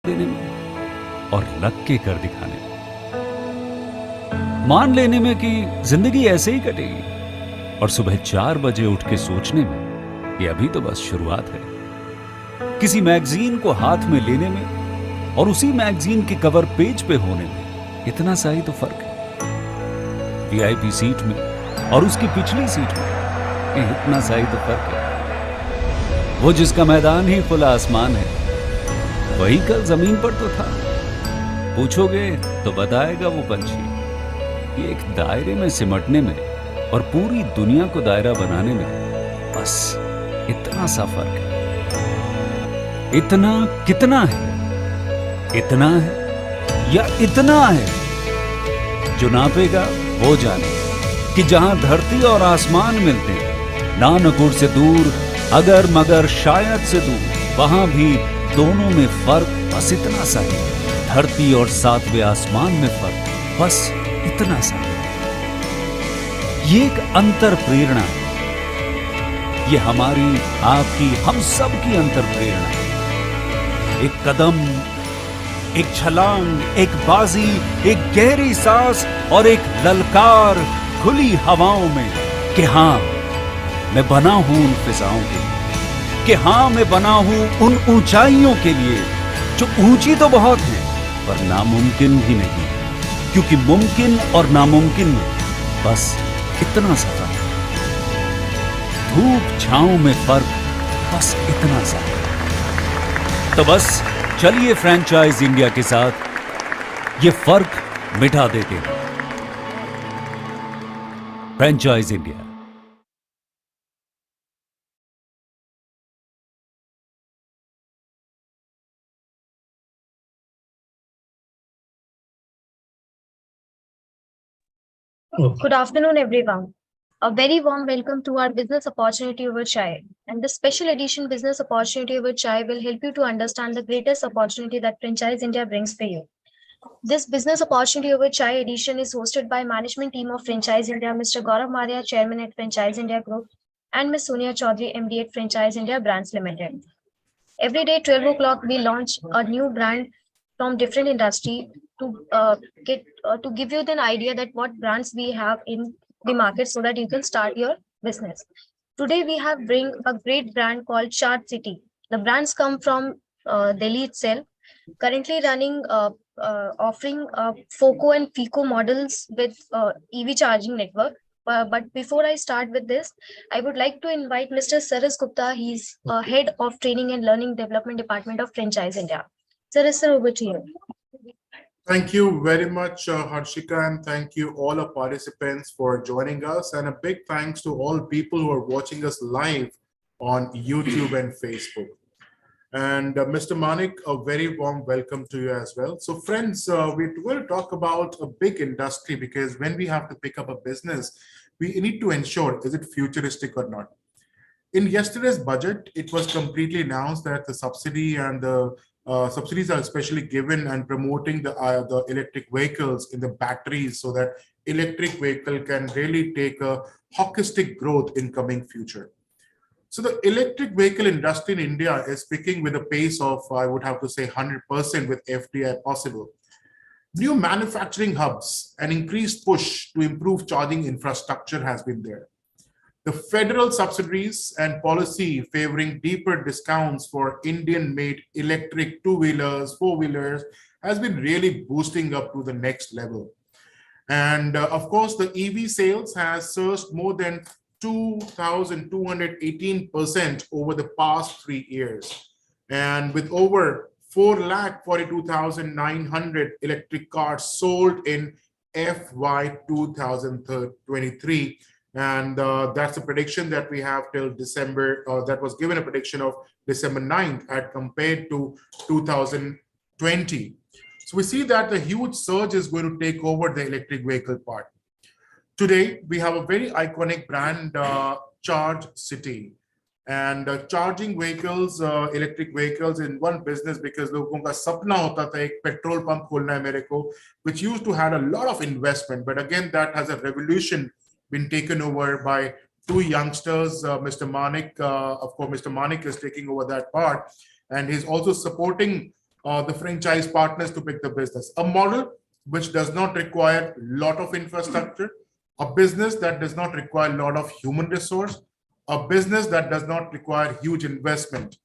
देने में और लग के कर दिखाने में, मान लेने में कि जिंदगी ऐसे ही कटेगी, और सुबह 4 बजे उठ के सोचने में ये अभी तो बस शुरुआत है। किसी मैगजीन को हाथ में लेने में और उसी मैगजीन के कवर पेज पे होने में इतना सा ही तो फर्क है। वीआईपी सीट में और उसकी पिछली सीट में इतना सा ही तो फर्क है। वो जिसका मैदान ही खुला आसमान है, वही कल जमीन पर तो था। पूछोगे तो बताएगा वो पंछी। ये एक दायरे में सिमटने में और पूरी दुनिया को दायरा बनाने में बस इतना सा फर्क है। इतना कितना है? इतना है या इतना है? जो नापेगा वो जाने कि जहां धरती और आसमान मिलते हैं, नानकुर से दूर, अगर मगर शायद से दूर, वहां भी दोनों में फर्क बस इतना सा है। धरती और 7वें आसमान में फर्क बस इतना सा है। ये एक अंतर प्रेरणा है। ये हमारी, आपकी, हम सब की अंतर प्रेरणा है। एक कदम, एक छलांग, एक बाजी, एक गहरी सांस और एक ललकार खुली हवाओं में कि हाँ मैं बना हूं उन फिजाओं के लिए, कि हाँ मैं बना हूं उन ऊंचाइयों के लिए जो ऊंची तो बहुत हैं पर नामुमकिन भी नहीं, क्योंकि मुमकिन और नामुमकिन में बस इतना सा फर्क। धूप छांव में फर्क बस इतना सा। तो बस चलिए फ्रैंचाइज इंडिया के साथ ये फर्क मिटा देते हैं। Franchise India. Good afternoon, everyone. A very warm welcome to our business opportunity over chai. And this special edition business opportunity over chai will help you to understand the greatest opportunity that Franchise India brings for you. This business opportunity over chai edition is hosted by management team of Franchise India, Mr. Gaurav Maria, Chairman at Franchise India Group, and Ms. Sonia Chaudhary, MD at Franchise India Brands Limited. Every day, 12 o'clock, we launch a new brand from different industry to to give you an idea that what brands we have in the market so that you can start your business. Today, we have bring a great brand called Chart City. The brands come from Delhi itself, currently running offering FOCO and FICO models with EV charging network. But before I start with this, I would like to invite Mr. Saras Gupta. He's head of training and learning development department of Franchise India. Saras, sir, over to you. Thank you very much, Harshika, and thank you all our participants for joining us. And a big thanks to all people who are watching us live on YouTube and Facebook. And Mr. Manik, a very warm welcome to you as well. So friends, we will talk about a big industry, because when we have to pick up a business, we need to ensure, is it futuristic or not? In yesterday's budget, it was completely announced that the subsidy and the subsidies are especially given and promoting the electric vehicles in the batteries, so that electric vehicle can really take a hockey growth in coming future. So the electric vehicle industry in India is picking with a pace of, I would have to say, 100% with FDI possible. New manufacturing hubs and increased push to improve charging infrastructure has been there. The federal subsidies and policy favoring deeper discounts for Indian-made electric two-wheelers, four-wheelers has been really boosting up to the next level. And of course, the EV sales has surged more than 2,218% over the past 3 years. And with over 4,42,900 electric cars sold in FY 2023. And that's a prediction that we have till December, that was given a prediction of December 9th as compared to 2020. So we see that a huge surge is going to take over the electric vehicle part. Today, we have a very iconic brand, Charge City. And charging vehicles, electric vehicles in one business, because लोगों का सपना होता था एक petrol pump खोलना है मेरे को, which used to had a lot of investment. But again, that has a revolution been taken over by two youngsters, Mr. Manik. Of course, Mr. Manik is taking over that part, and he's also supporting the franchise partners to pick the business. A model which does not require a lot of infrastructure, a business that does not require a lot of human resource, a business that does not require huge investment.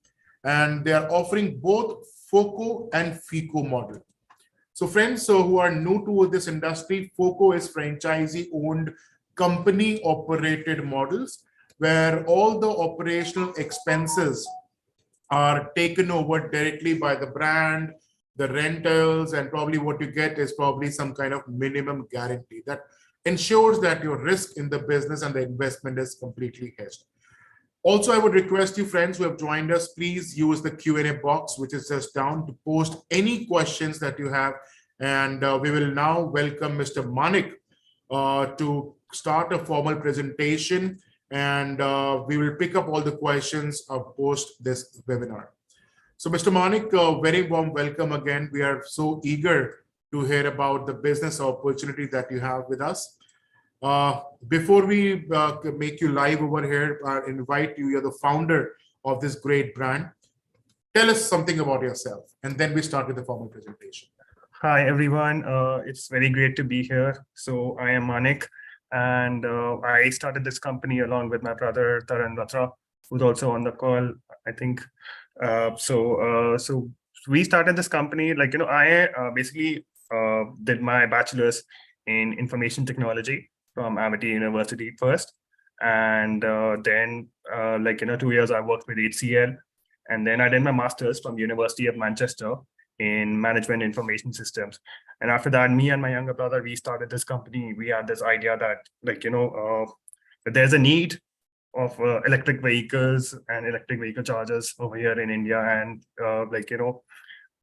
And they are offering both FOCO and FICO model. So friends who are new to this industry, FOCO is franchisee-owned company-operated models where all the operational expenses are taken over directly by the brand, the rentals, and probably what you get is probably some kind of minimum guarantee that ensures that your risk in the business and the investment is completely hedged. Also, I would request you friends who have joined us, please use the Q&A box, which is just down, to post any questions that you have. And we will now welcome Mr. Manik to start a formal presentation. And we will pick up all the questions post this webinar. So Mr. Manik, very warm welcome again. We are so eager to hear about the business opportunity that you have with us. Before we make you live over here, invite you, you're the founder of this great brand. Tell us something about yourself, and then we start with the formal presentation. Hi, everyone. It's very great to be here. So I am Manik, and I started this company along with my brother, Taran Ratra, who's also on the call, I think. So we started this company, like, I basically did my bachelor's in information technology from Amity University first. And then, 2 years I worked with HCL. And then I did my master's from University of Manchester in management information systems. And after that, me and my younger brother, we started this company. We had this idea that, that there's a need of electric vehicles and electric vehicle chargers over here in India. And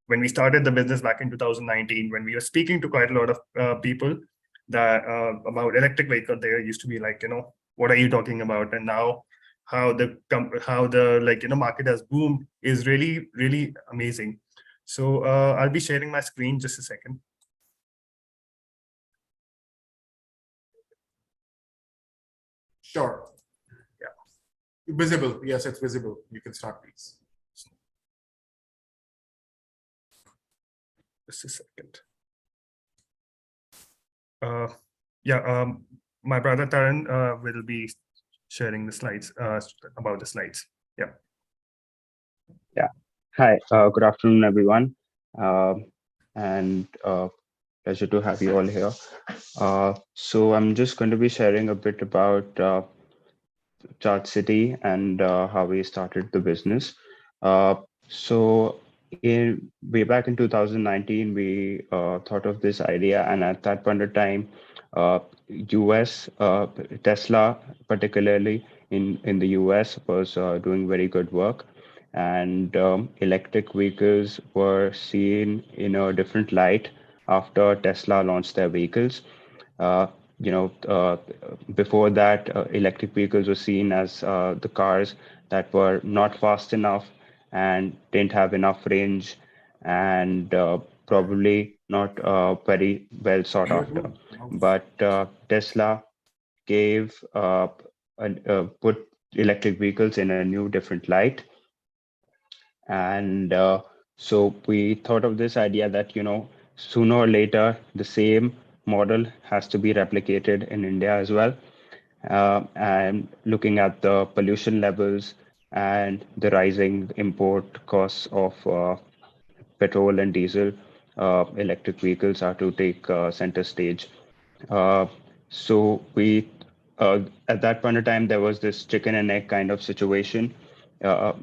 when we started the business back in 2019, when we were speaking to quite a lot of people that about electric vehicle, they used to be like, what are you talking about? And now how the market has boomed is really, really amazing. So I'll be sharing my screen just a second. Sure. Yeah. Visible. Yes, it's visible. You can start, please. Just a second. My brother Taran will be sharing the slides about the slides. Yeah. Yeah. Hi. Good afternoon, everyone. And pleasure to have you all here. So I'm just going to be sharing a bit about Charge City and how we started the business. So way back in 2019, we thought of this idea, and at that point of time, US Tesla, particularly in the US, was doing very good work, and electric vehicles were seen in a different light after Tesla launched their vehicles. Before that, electric vehicles were seen as the cars that were not fast enough and didn't have enough range, and probably not very well sought after. But Tesla put electric vehicles in a new, different light. And so we thought of this idea that, sooner or later, the same model has to be replicated in India as well. And looking at the pollution levels and the rising import costs of petrol and diesel, electric vehicles are to take center stage. So we, at that point of time, there was this chicken and egg kind of situation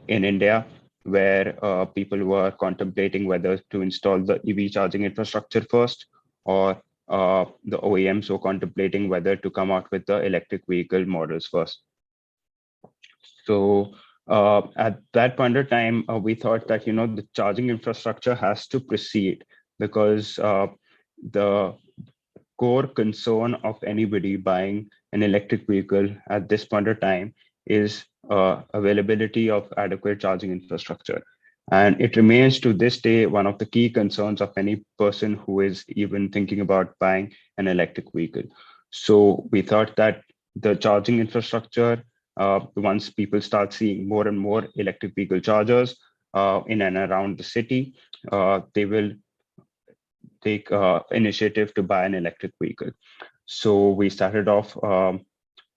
in India, where people were contemplating whether to install the EV charging infrastructure first, or the OEMs were contemplating whether to come out with the electric vehicle models first. So at that point of time, we thought that, the charging infrastructure has to proceed, because the core concern of anybody buying an electric vehicle at this point of time is availability of adequate charging infrastructure. And it remains to this day one of the key concerns of any person who is even thinking about buying an electric vehicle. So we thought that the charging infrastructure, once people start seeing more and more electric vehicle chargers, in and around the city, they will take initiative to buy an electric vehicle. So we started off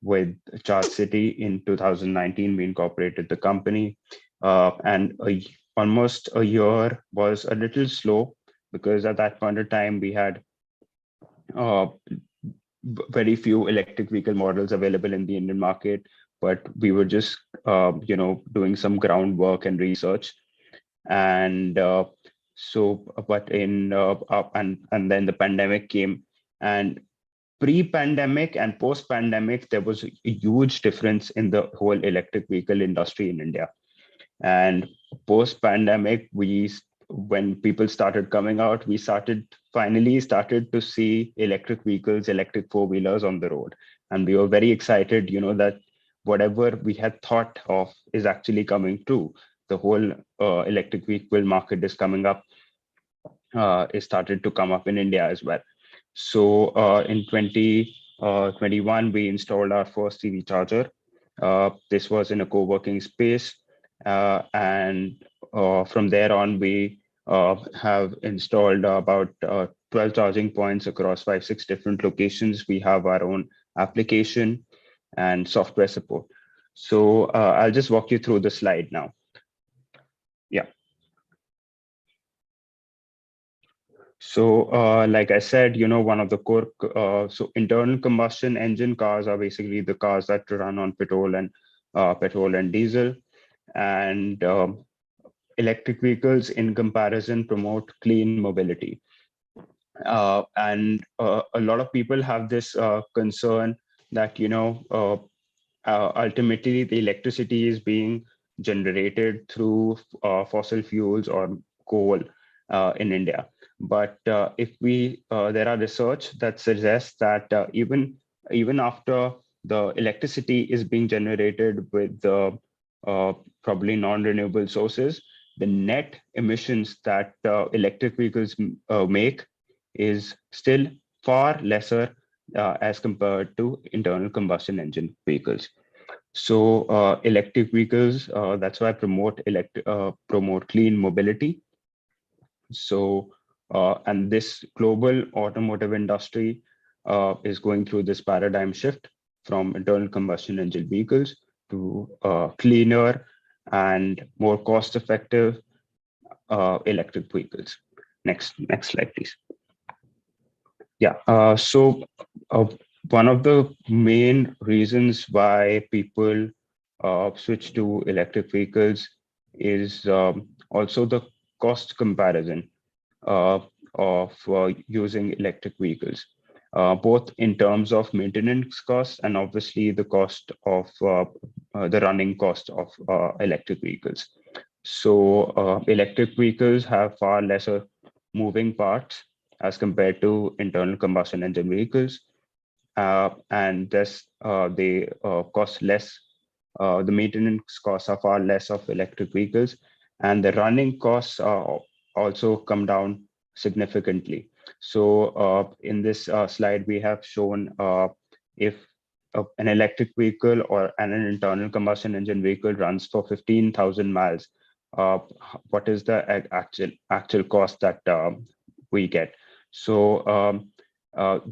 with Charge City in 2019. We incorporated the company, and almost a year was a little slow because at that point of time we had very few electric vehicle models available in the Indian market, but we were just doing some groundwork and research, and and then the pandemic came, and pre-pandemic and post-pandemic there was a huge difference in the whole electric vehicle industry in India. And post-pandemic, when people started coming out, we finally started to see electric vehicles, electric four-wheelers on the road. And we were very excited, that whatever we had thought of is actually coming true. The whole electric vehicle market is coming up. It started to come up in India as well. So in 2021, we installed our first EV charger. This was in a co-working space. And from there on, we have installed about 12 charging points across 5-6 different locations. We have our own application and software support. So I'll just walk you through the slide now. Yeah. So like I said, one of the core, so internal combustion engine cars are basically the cars that run on petrol and diesel. And electric vehicles in comparison promote clean mobility. And a lot of people have this concern that, ultimately the electricity is being generated through fossil fuels or coal in India. But if there are research that suggests that even after the electricity is being generated with probably non-renewable sources, the net emissions that electric vehicles make is still far lesser as compared to internal combustion engine vehicles. So electric vehicles, that's why promote clean mobility. So and this global automotive industry is going through this paradigm shift from internal combustion engine vehicles to cleaner and more cost-effective electric vehicles. Next slide, please. Yeah. So one of the main reasons why people switch to electric vehicles is also the cost comparison of using electric vehicles, both in terms of maintenance costs and obviously the cost of the running cost of electric vehicles. So electric vehicles have far lesser moving parts as compared to internal combustion engine vehicles, and thus they cost less. The maintenance costs are far less of electric vehicles, and the running costs also come down significantly. So in this slide, we have shown if an electric vehicle or an internal combustion engine vehicle runs for 15,000 miles, what is the actual cost that we get. So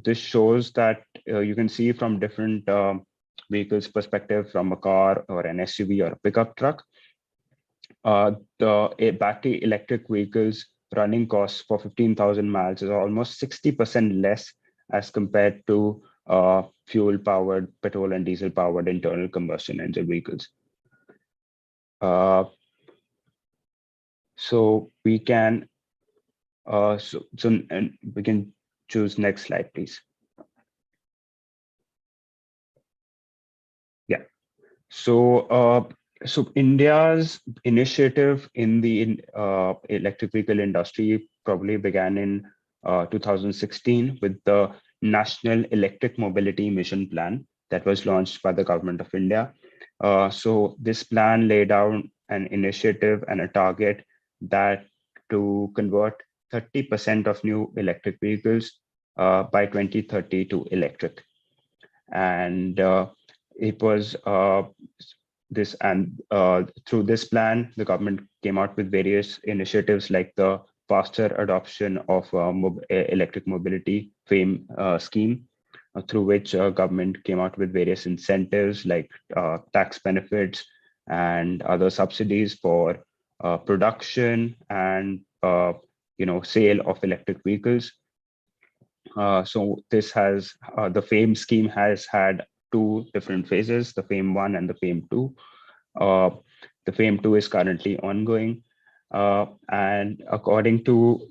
this shows that you can see from different vehicles perspective, from a car or an SUV or a pickup truck, the battery electric vehicles running costs for 15,000 miles is almost 60% less as compared to fuel powered, petrol and diesel powered internal combustion engine vehicles. So we can we can choose next slide, please. Yeah. So so India's initiative in the electric vehicle industry probably began in 2016 with the National Electric Mobility Mission Plan that was launched by the government of India. So this plan laid down an initiative and a target that to convert 30% of new electric vehicles by 2030 to electric. And it was this, and through this plan, the government came out with various initiatives like the faster adoption of electric mobility FAME scheme, through which government came out with various incentives like tax benefits and other subsidies for production and sale of electric vehicles. So this has the FAME scheme has had two different phases, the FAME 1 and the FAME 2. The FAME 2 is currently ongoing. And according to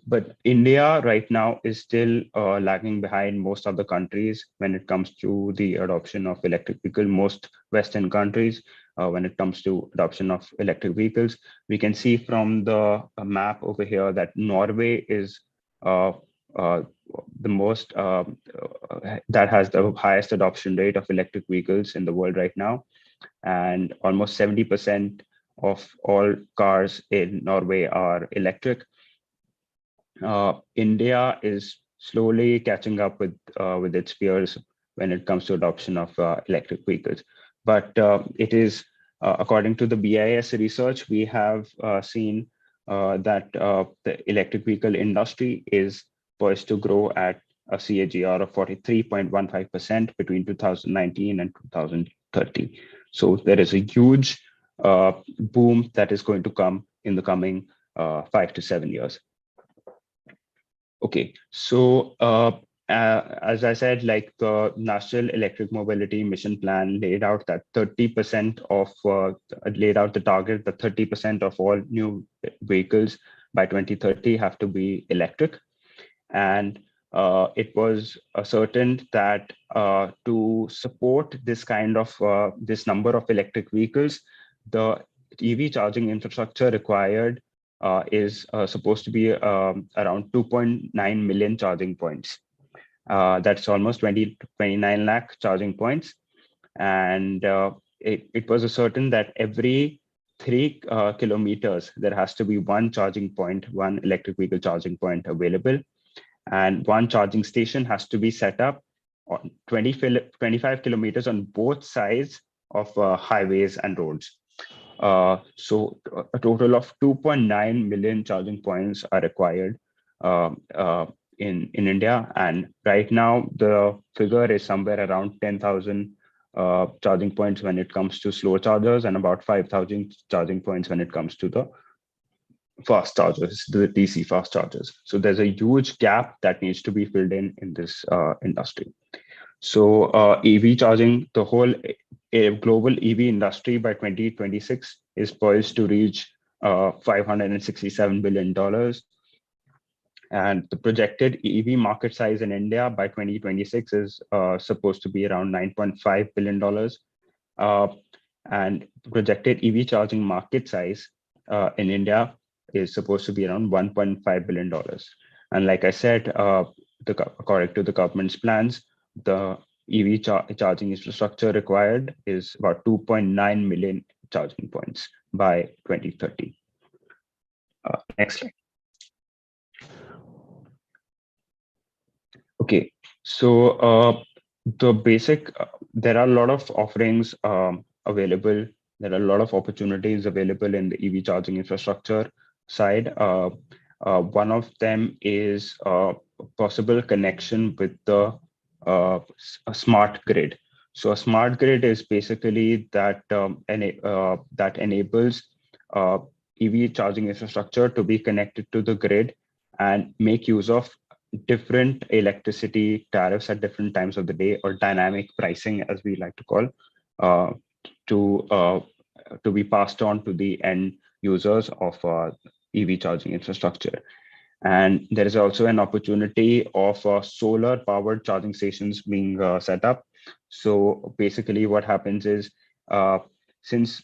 but India right now is still lagging behind most other countries when it comes to the adoption of electric vehicle. Most Western countries, when it comes to adoption of electric vehicles, we can see from the map over here that Norway is the most that has the highest adoption rate of electric vehicles in the world right now, and almost 70% of all cars in Norway are electric. India is slowly catching up with its peers when it comes to adoption of electric vehicles. But it is, according to the BIS research, we have seen that the electric vehicle industry is poised to grow at a CAGR of 43.15% between 2019 and 2030. So there is a huge boom that is going to come in the coming 5 to 7 years. Okay, so as I said, like the National Electric Mobility Mission Plan laid out that 30% of laid out the target that 30% of all new vehicles by 2030 have to be electric. And it was ascertained that to support this kind of this number of electric vehicles, the EV charging infrastructure required is supposed to be around 2.9 million charging points. That's almost 29 lakh charging points. And it was ascertained that every 3 kilometers, there has to be one charging point, one electric vehicle charging point available. And one charging station has to be set up on 25 kilometers on both sides of highways and roads. So a total of 2.9 million charging points are required in India. And right now, the figure is somewhere around 10,000 charging points when it comes to slow chargers, and about 5,000 charging points when it comes to the fast chargers, the DC fast chargers. So there's a huge gap that needs to be filled in this industry. So EV charging, the whole global EV industry by 2026 is poised to reach $567 billion. And the projected EV market size in India by 2026 is supposed to be around $9.5 billion. And projected EV charging market size in India is supposed to be around $1.5 billion. And like I said, according to the government's plans, the EV charging infrastructure required is about 2.9 million charging points by 2030. Next slide. Okay, so the basic, there are a lot of offerings available. There are a lot of opportunities available in the EV charging infrastructure side. One of them is possible connection with the a smart grid. So a smart grid is basically that that enables EV charging infrastructure to be connected to the grid and make use of different electricity tariffs at different times of the day, or dynamic pricing, as we like to call, to be passed on to the end users of EV charging infrastructure. And there is also an opportunity of solar powered charging stations being set up. So basically what happens is, since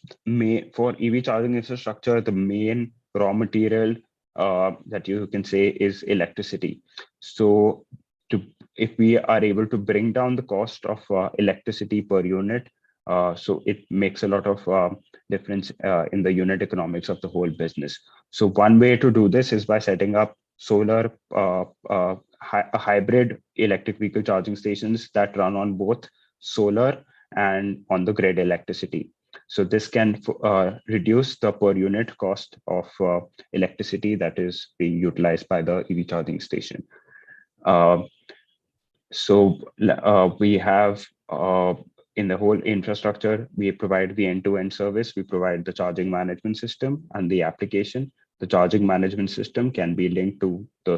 for EV charging infrastructure, the main raw material that you can say is electricity. So if we are able to bring down the cost of electricity per unit, so it makes a lot of difference in the unit economics of the whole business. So one way to do this is by setting up solar hybrid electric vehicle charging stations that run on both solar and on the grid electricity. So this can reduce the per unit cost of electricity that is being utilized by the EV charging station. We have in the whole infrastructure, we provide the end-to-end service. We provide the charging management system and the application. The charging management system can be linked to the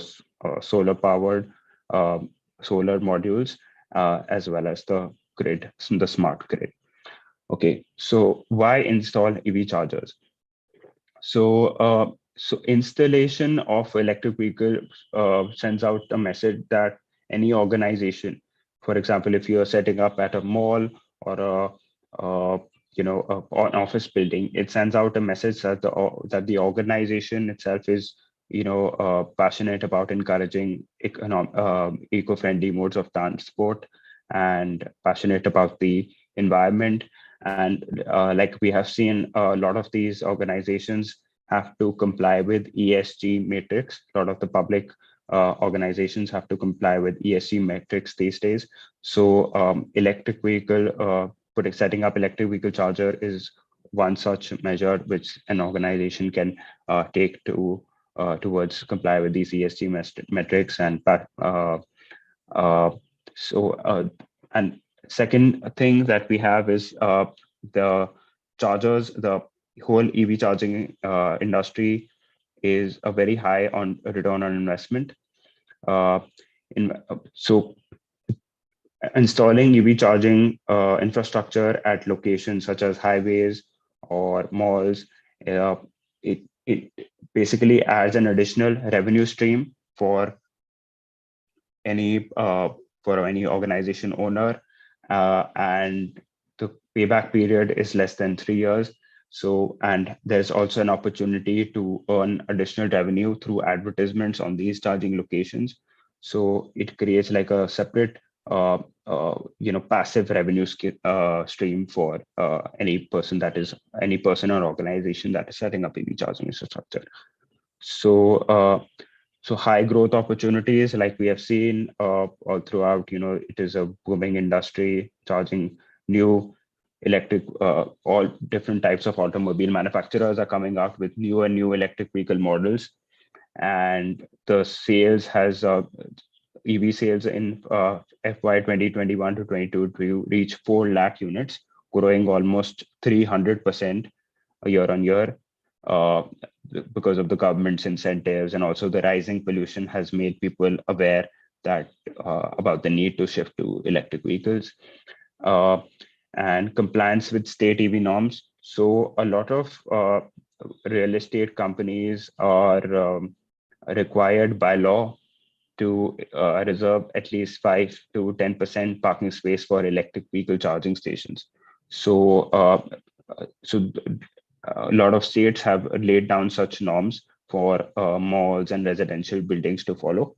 solar-powered solar modules as well as the grid, the smart grid. Okay, so why install EV chargers? So installation of electric vehicle sends out a message that any organization, for example, if you are setting up at a mall or an office building, it sends out a message that the organization itself is passionate about encouraging eco-friendly modes of transport and passionate about the environment. And like we have seen, a lot of these organizations have to comply with ESG metrics. A lot of the public organizations have to comply with ESG metrics these days. So setting up electric vehicle charger is one such measure which an organization can take towards comply with these ESG metrics. And second thing that we have is the chargers. The whole EV charging industry is a very high on return on investment. So installing EV charging infrastructure at locations such as highways or malls, it basically adds an additional revenue stream for any organization owner, and the payback period is less than 3 years. So, and there's also an opportunity to earn additional revenue through advertisements on these charging locations. So it creates like a separate, passive revenue stream for any person or organization that is setting up EV charging infrastructure. So high growth opportunities, like we have seen all throughout, it is a booming industry, charging new electric, all different types of automobile manufacturers are coming out with new and new electric vehicle models. And the sales EV sales in FY 2021 to 22 to reach 4 lakh units, growing almost 300% year on year. Because of the government's incentives, and also the rising pollution has made people aware that about the need to shift to electric vehicles, and compliance with state EV norms. So a lot of real estate companies are required by law to reserve at least 5 to 10% parking space for electric vehicle charging stations. So a lot of states have laid down such norms for malls and residential buildings to follow.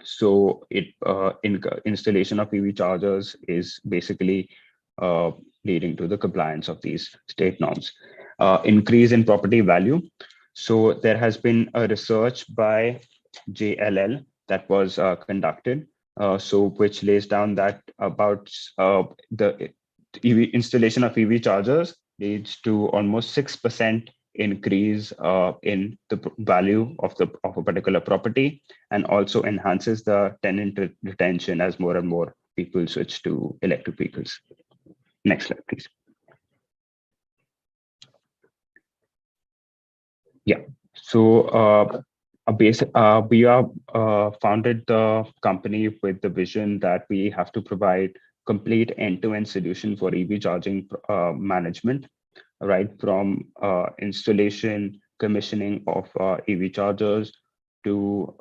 So installation of EV chargers is basically leading to the compliance of these state norms. Increase in property value. So there has been a research by JLL that was conducted, which lays down that about the installation of EV chargers leads to almost 6% increase in the value of a particular property, and also enhances the tenant retention as more and more people switch to electric vehicles. Next slide, please. Yeah. So we are founded the company with the vision that we have to provide complete end-to-end solution for EV charging management, right from installation, commissioning of EV chargers to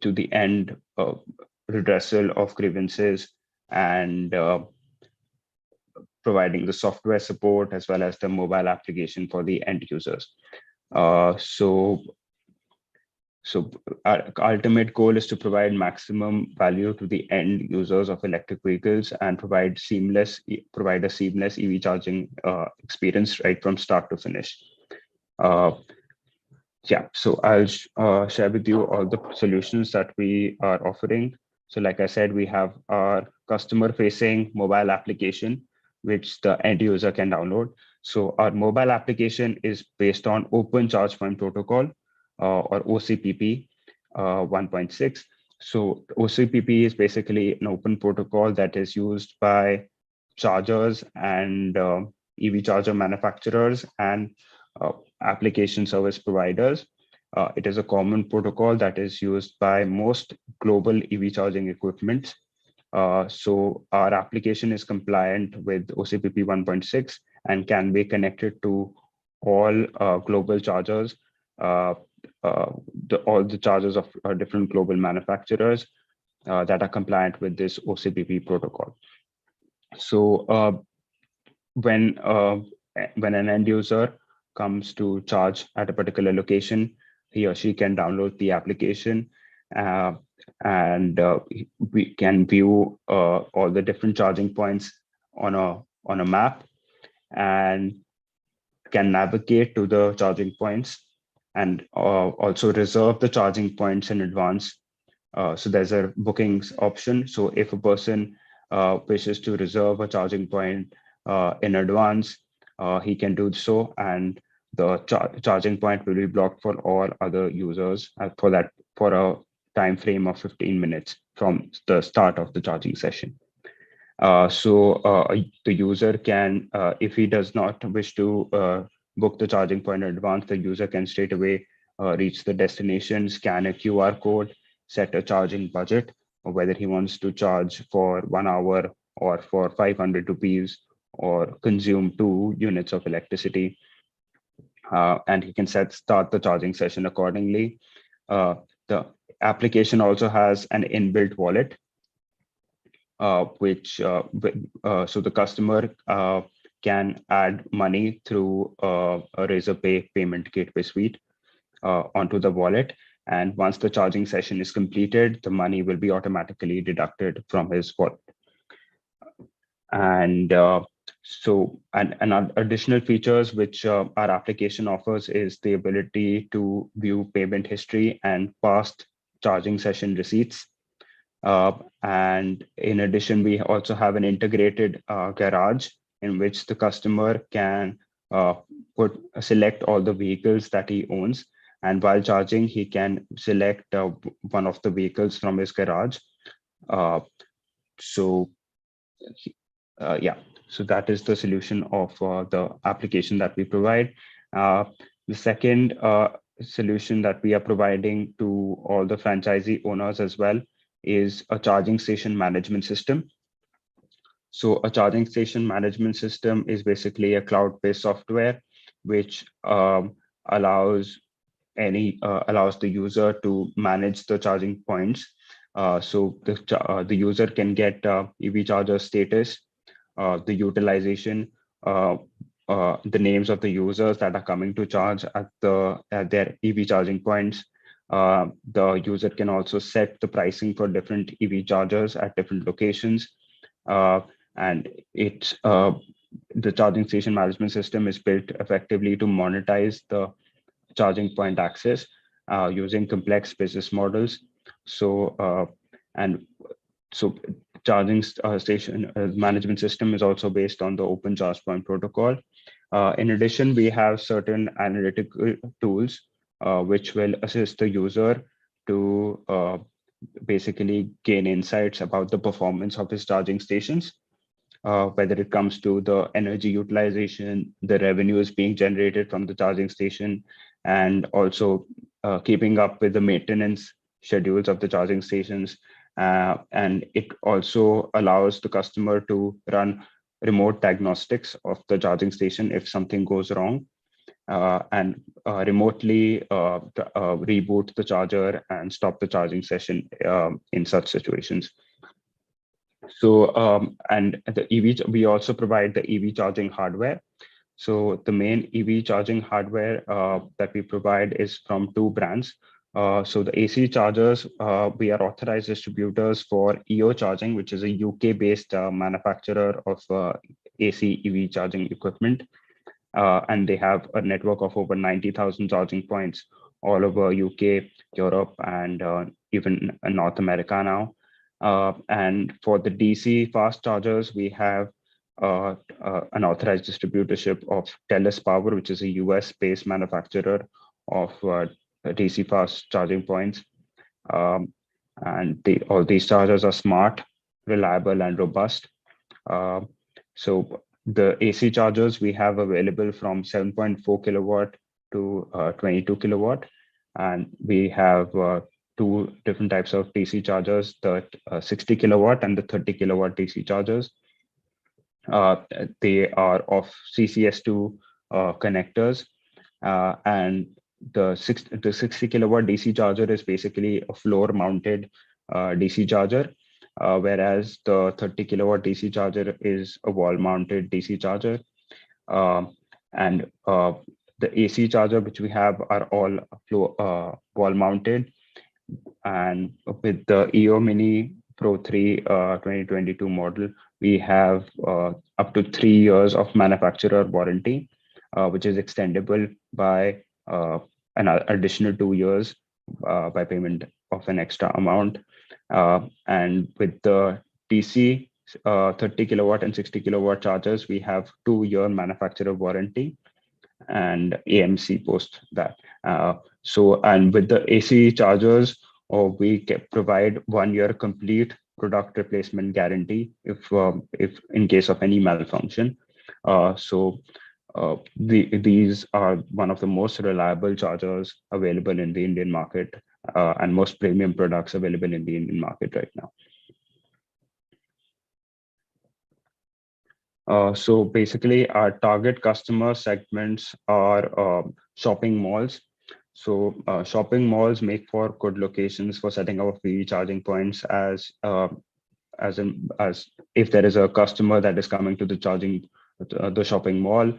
the end redressal of grievances, and providing the software support as well as the mobile application for the end users. So our ultimate goal is to provide maximum value to the end users of electric vehicles and provide a seamless EV charging experience right from start to finish. Yeah, so I'll share with you all the solutions that we are offering. So like I said, we have our customer-facing mobile application which the end user can download. So our mobile application is based on Open Charge Point Protocol, or OCPP 1.6. So OCPP is basically an open protocol that is used by chargers and EV charger manufacturers and application service providers. It is a common protocol that is used by most global EV charging equipment. So our application is compliant with OCPP 1.6 and can be connected to all global chargers, all the chargers of different global manufacturers that are compliant with this OCPP protocol. So when an end user comes to charge at a particular location, he or she can download the application, and we can view all the different charging points on a map, and can navigate to the charging points, and also reserve the charging points in advance. So there's a bookings option. So if a person wishes to reserve a charging point in advance, he can do so, and the charging point will be blocked for all other users for a time frame of 15 minutes from the start of the charging session. So the user can, if he does not wish to book the charging point in advance, the user can straight away reach the destination, scan a QR code, set a charging budget, or whether he wants to charge for 1 hour or for 500 rupees or consume 2 units of electricity. And he can start the charging session accordingly. The application also has an inbuilt wallet, so the customer can add money through a Razorpay payment gateway suite onto the wallet. And once the charging session is completed, the money will be automatically deducted from his wallet. And additional features which our application offers is the ability to view payment history and past charging session receipts. And in addition, we also have an integrated garage in which the customer can select all the vehicles that he owns. And while charging, he can select one of the vehicles from his garage. So that is the solution of the application that we provide. The second solution that we are providing to all the franchisee owners as well is a charging station management system. So a charging station management system is basically a cloud-based software which allows the user to manage the charging points. So the user can get EV charger status, the utilization, the names of the users that are coming to charge at their EV charging points. The user can also set the pricing for different EV chargers at different locations. And the charging station management system is built effectively to monetize the charging point access using complex business models. So charging station management system is also based on the Open Charge Point Protocol. In addition, we have certain analytical tools which will assist the user to basically gain insights about the performance of his charging stations, whether it comes to the energy utilization, the revenues being generated from the charging station, and also keeping up with the maintenance schedules of the charging stations. And it also allows the customer to run remote diagnostics of the charging station if something goes wrong, and remotely reboot the charger and stop the charging session in such situations. So, and the EV, we also provide the EV charging hardware. So the main EV charging hardware that we provide is from 2 brands. So the AC chargers, we are authorized distributors for EO Charging, which is a UK-based manufacturer of AC EV charging equipment. And they have a network of over 90,000 charging points all over UK, Europe, and even North America now. And for the DC fast chargers, we have an authorized distributorship of Telus Power, which is a US-based manufacturer of DC fast charging points. And all these chargers are smart, reliable, and robust. So the AC chargers we have available from 7.4 kilowatt to 22 kilowatt. And we have two different types of DC chargers, the 60 kilowatt and the 30 kilowatt DC chargers. They are of CCS2 connectors, and the 60 kilowatt DC charger is basically a floor mounted DC charger, whereas the 30 kilowatt DC charger is a wall mounted DC charger. And the AC charger which we have are all wall mounted. And with the EO Mini Pro 3 2022 model, we have up to 3 years of manufacturer warranty, which is extendable by an additional 2 years by payment of an extra amount. And with the DC 30 kilowatt and 60 kilowatt chargers, we have 2-year manufacturer warranty and AMC post that. And with the AC chargers, we provide 1-year complete product replacement guarantee if in case of any malfunction. These are one of the most reliable chargers available in the Indian market, and most premium products available in the Indian market right now. So basically, our target customer segments are shopping malls. So shopping malls make for good locations for setting up EV charging points, as if there is a customer that is coming to the shopping mall,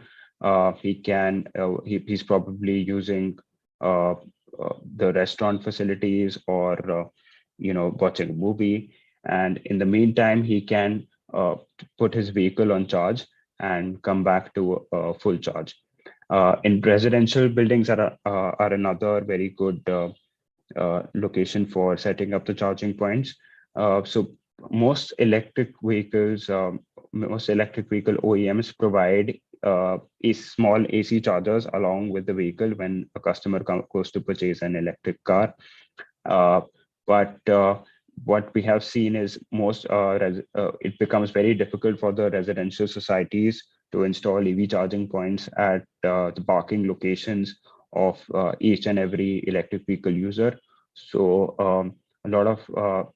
he's probably using the restaurant facilities or watching a movie, and in the meantime he can put his vehicle on charge and come back to a full charge. In residential buildings are another very good location for setting up the charging points. So most electric vehicle OEMs provide small AC chargers along with the vehicle when a customer goes to purchase an electric car. But what we have seen is it becomes very difficult for the residential societies to install EV charging points at the parking locations of each and every electric vehicle user. So a lot of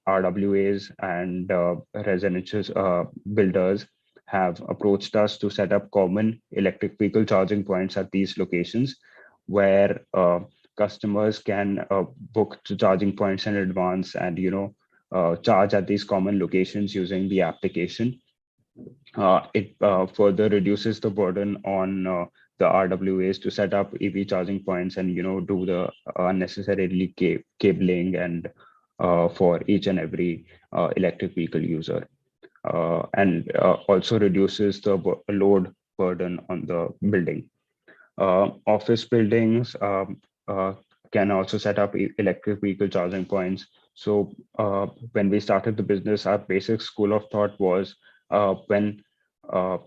RWAs and residential builders have approached us to set up common electric vehicle charging points at these locations, where customers can book the charging points in advance and charge at these common locations using the application. It further reduces the burden on the RWAs to set up EV charging points and do the unnecessarily cabling and for each and every electric vehicle user, and also reduces the load burden on the building. Office buildings can also set up electric vehicle charging points. So when we started the business, our basic school of thought was when a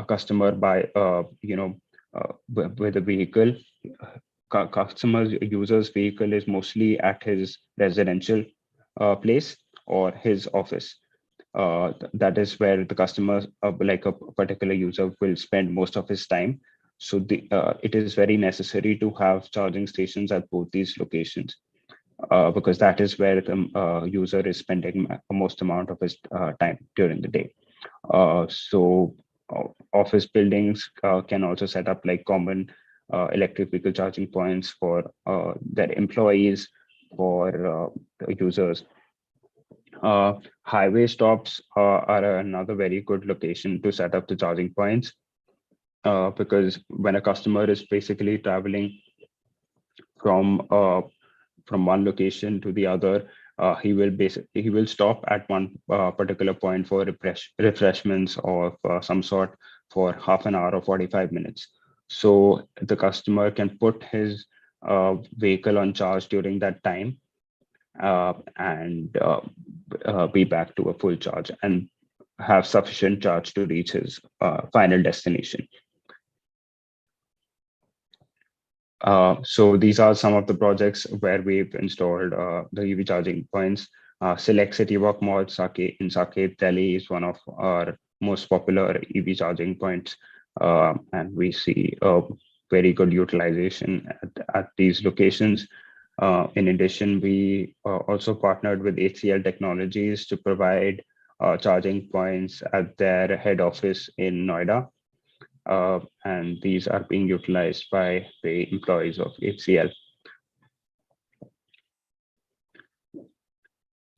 customer with a vehicle, user's vehicle is mostly at his residential place or his office. That is where the customer, like a particular user, will spend most of his time. So it is very necessary to have charging stations at both these locations, because that is where the user is spending most amount of his time during the day. So office buildings can also set up like common electric vehicle charging points for their employees, for users. Highway stops are another very good location to set up the charging points, because when a customer is basically traveling from one location to the other, he will stop at one particular point for refreshments of some sort for half an hour or 45 minutes. So the customer can put his vehicle on charge during that time and be back to a full charge. And have sufficient charge to reach his final destination. So these are some of the projects where we've installed the EV charging points. Select City Walk Mall in Saket, Delhi is one of our most popular EV charging points. And we see very good utilization at these locations. In addition, we also partnered with HCL Technologies to provide charging points at their head office in Noida. And these are being utilized by the employees of HCL.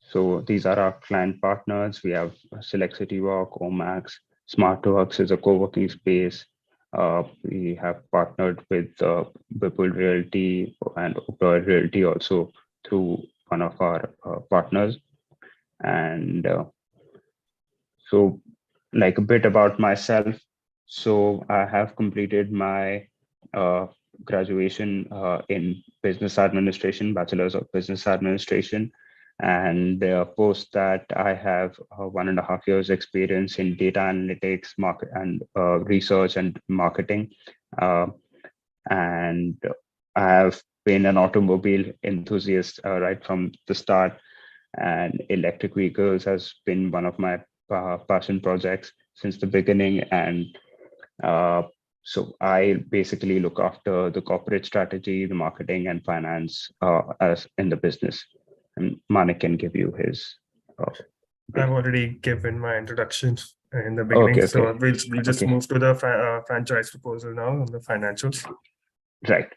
So these are our client partners. We have Select City Walk, Omax, SmartWorks is a co-working space. We have partnered with Whipple Realty and Oberoi Realty also through one of our partners. And so like a bit about myself. So I have completed my graduation in business administration, bachelor's of business administration. And post that, I have 1.5 years experience in data analytics, market and research and marketing. And I have been an automobile enthusiast right from the start. And electric vehicles has been one of my passion projects since the beginning. And so I basically look after the corporate strategy, the marketing and finance as in the business. And Manik can give you his. I've already given my introduction in the beginning, Okay. so we'll just move to the franchise proposal now on the financials. Right.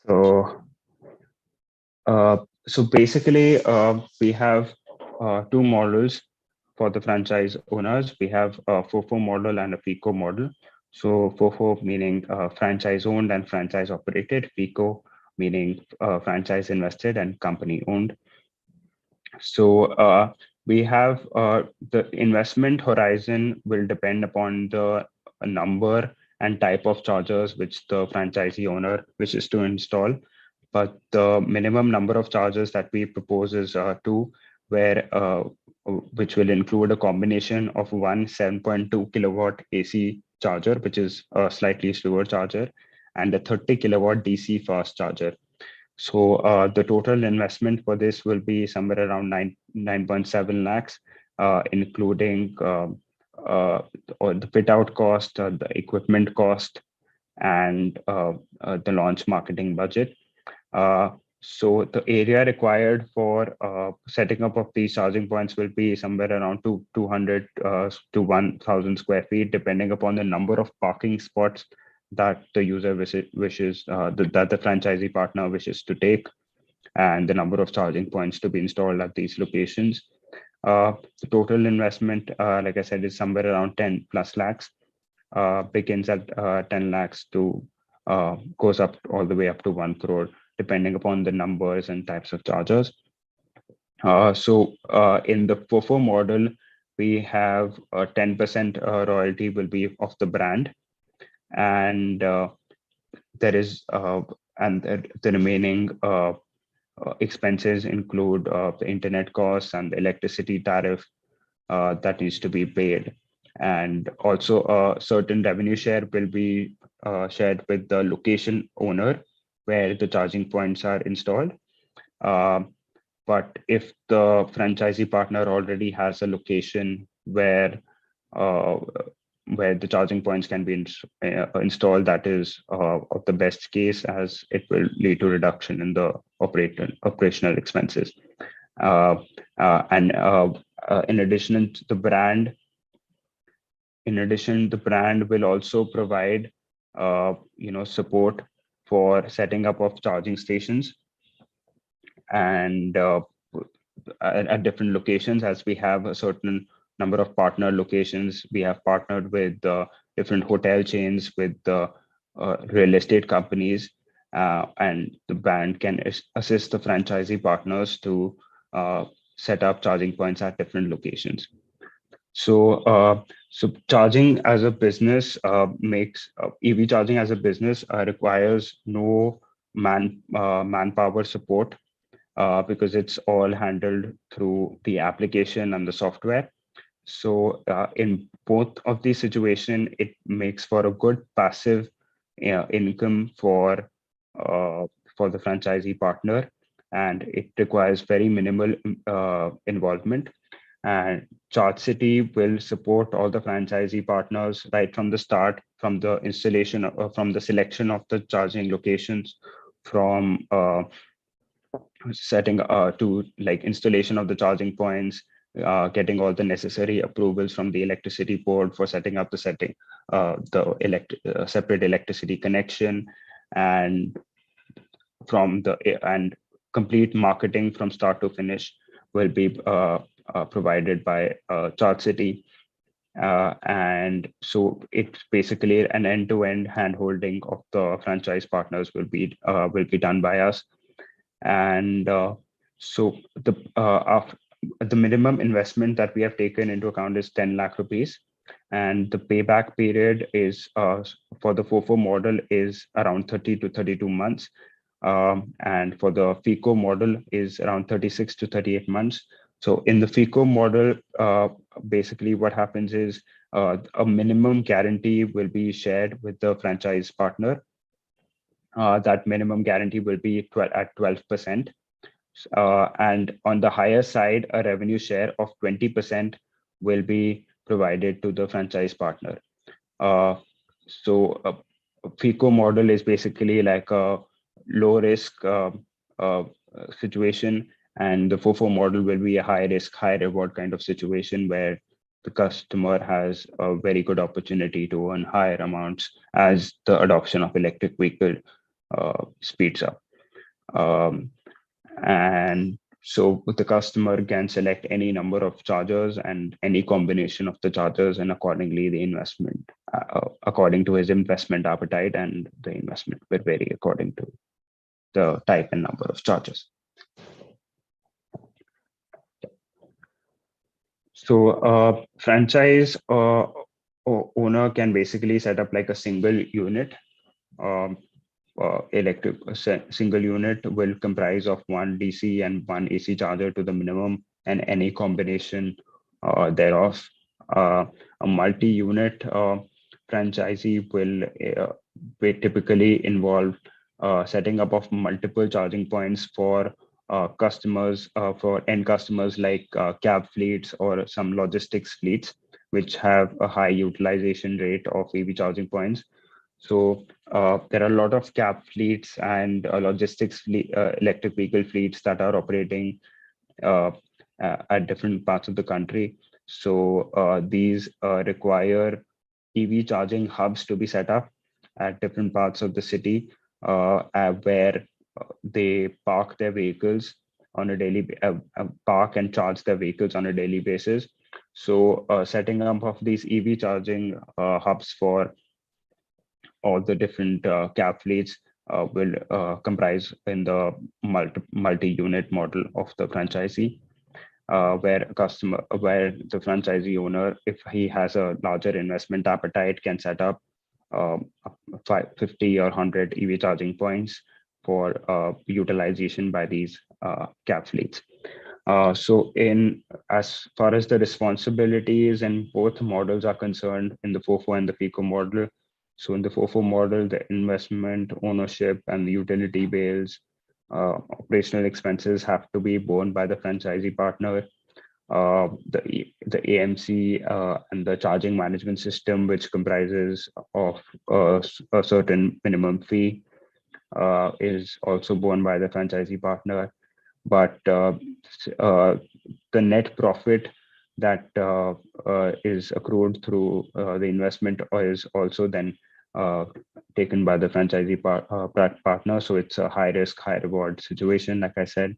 So, so basically, we have two models for the franchise owners. We have a FOFO model and a FICO model. So FOFO meaning franchise owned and franchise operated, FICO meaning franchise invested and company owned. So we have the investment horizon will depend upon the number and type of chargers which the franchisee owner wishes to install. But the minimum number of chargers that we propose is 2, which will include a combination of one 7.2 kilowatt AC charger, which is a slightly slower charger, and a 30 kilowatt DC fast charger. So the total investment for this will be somewhere around 9.7 lakhs, including the fit out cost, the equipment cost, and the launch marketing budget. So the area required for setting up of these charging points will be somewhere around 200 to 1,000 square feet, depending upon the number of parking spots that the user wishes, that the franchisee partner wishes to take, and the number of charging points to be installed at these locations. The total investment, like I said, is somewhere around 10 plus lakhs, begins at 10 lakhs to goes up all the way up to 1 crore, depending upon the numbers and types of chargers. So in the FOFO model, we have a 10% royalty will be of the brand. And there is and the remaining expenses include the internet costs and the electricity tariff that needs to be paid. And also a certain revenue share will be shared with the location owner where the charging points are installed. But if the franchisee partner already has a location where the charging points can be installed, that is of the best case, as it will lead to reduction in the operational expenses. And in addition, the brand will also provide support for setting up of charging stations and at different locations. As we have a certain number of partner locations, we have partnered with different hotel chains, with real estate companies, and the brand can assist the franchisee partners to set up charging points at different locations. So charging as a business makes EV charging as a business requires no manpower support because it's all handled through the application and the software. So in both of these situations, it makes for a good passive income for the franchisee partner, and it requires very minimal involvement. And Charge City will support all the franchisee partners right from the start, from the installation, from the selection of the charging locations, from setting to like installation of the charging points, getting all the necessary approvals from the electricity board for setting up the separate electricity connection, and and complete marketing from start to finish will be provided by Charge City. And so it's basically an end-to-end hand-holding of the franchise partners will be done by us. And so the minimum investment that we have taken into account is 10 lakh rupees, and the payback period is for the FOFO model is around 30 to 32 months, and for the FICO model is around 36 to 38 months. So in the FICO model, basically what happens is a minimum guarantee will be shared with the franchise partner. That minimum guarantee will be at 12%. And on the higher side, a revenue share of 20% will be provided to the franchise partner. So a FICO model is basically like a low risk situation, and the FOFO model will be a high risk, high reward kind of situation where the customer has a very good opportunity to earn higher amounts as the adoption of electric vehicle speeds up. And so the customer can select any number of chargers and any combination of the chargers, and accordingly the investment, according to his investment appetite, and the investment will vary according to the type and number of chargers. So franchise owner can basically set up like a single unit. Single unit will comprise of one DC and one AC charger to the minimum, and any combination thereof. A multi-unit franchisee will typically involve setting up of multiple charging points for customers, for end customers like cab fleets or some logistics fleets, which have a high utilization rate of EV charging points. So there are a lot of cab fleets and logistics fleet, electric vehicle fleets that are operating at different parts of the country. So these require EV charging hubs to be set up at different parts of the city, where they park their vehicles on a daily park and charge their vehicles on a daily basis. So setting up of these EV charging hubs for all the different cab fleets will comprise in the multi-unit model of the franchisee, where the franchisee owner, if he has a larger investment appetite, can set up 50 or 100 EV charging points for utilization by these cab fleets. So as far as the responsibilities in both models are concerned, in the FOFO and the FICO model, so in the FOFO model, the investment, ownership, and the utility bills, operational expenses have to be borne by the franchisee partner. The AMC and the charging management system, which comprises of a certain minimum fee, is also borne by the franchisee partner. But the net profit that is accrued through the investment is also then taken by the franchisee partner. So it's a high risk, high reward situation, like I said.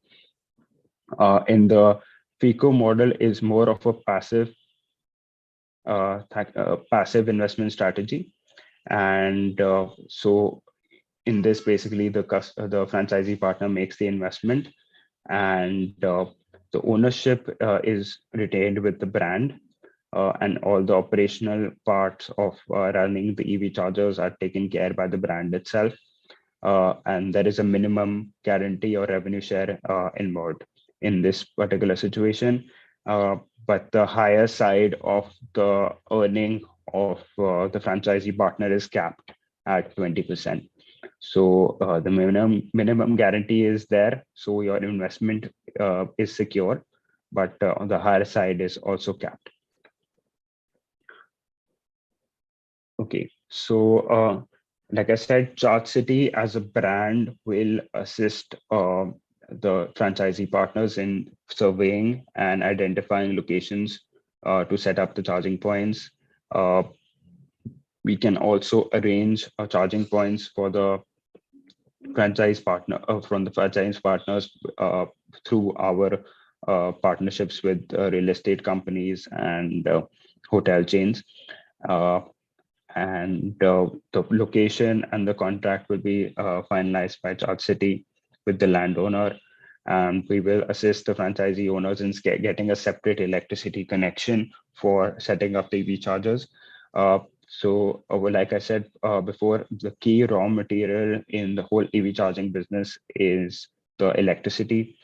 In the FICO model is more of a passive investment strategy. And so in this, basically the franchisee partner makes the investment, and the ownership is retained with the brand, and all the operational parts of running the EV chargers are taken care by the brand itself. And there is a minimum guarantee or revenue share involved in this particular situation. but the higher side of the earning of the franchisee partner is capped at 20%. So the minimum guarantee is there, so your investment is secure, but on the higher side is also capped. Okay, so like I said, Chart City as a brand will assist the franchisee partners in surveying and identifying locations to set up the charging points. We can also arrange charging points for the franchise partner from the franchise partners through our partnerships with real estate companies and hotel chains. And the location and the contract will be finalized by Chart City with the landowner. And we will assist the franchisee owners in getting a separate electricity connection for setting up the EV chargers. So like I said before, the key raw material in the whole EV charging business is the electricity.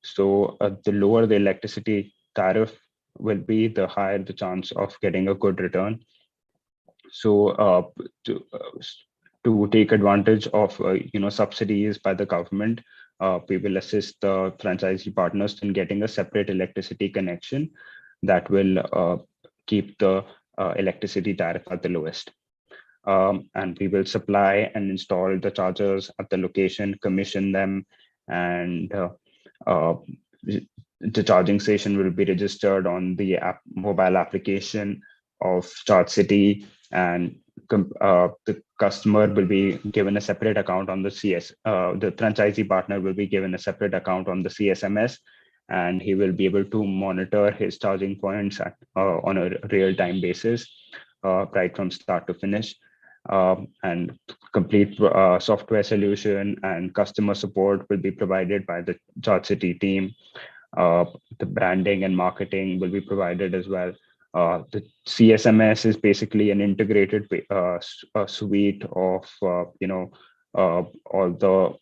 So the lower the electricity tariff will be, the higher the chance of getting a good return. So to take advantage of subsidies by the government, we will assist the franchisee partners in getting a separate electricity connection that will keep the electricity tariff at the lowest. And we will supply and install the chargers at the location, commission them, and the charging station will be registered on the mobile application of Chart City, and the customer will be given a separate account on the the franchisee partner will be given a separate account on the CSMS, and he will be able to monitor his charging points on a real-time basis, right from start to finish. And complete software solution and customer support will be provided by the Chart City team. The branding and marketing will be provided as well. The CSMS is basically an integrated suite of all the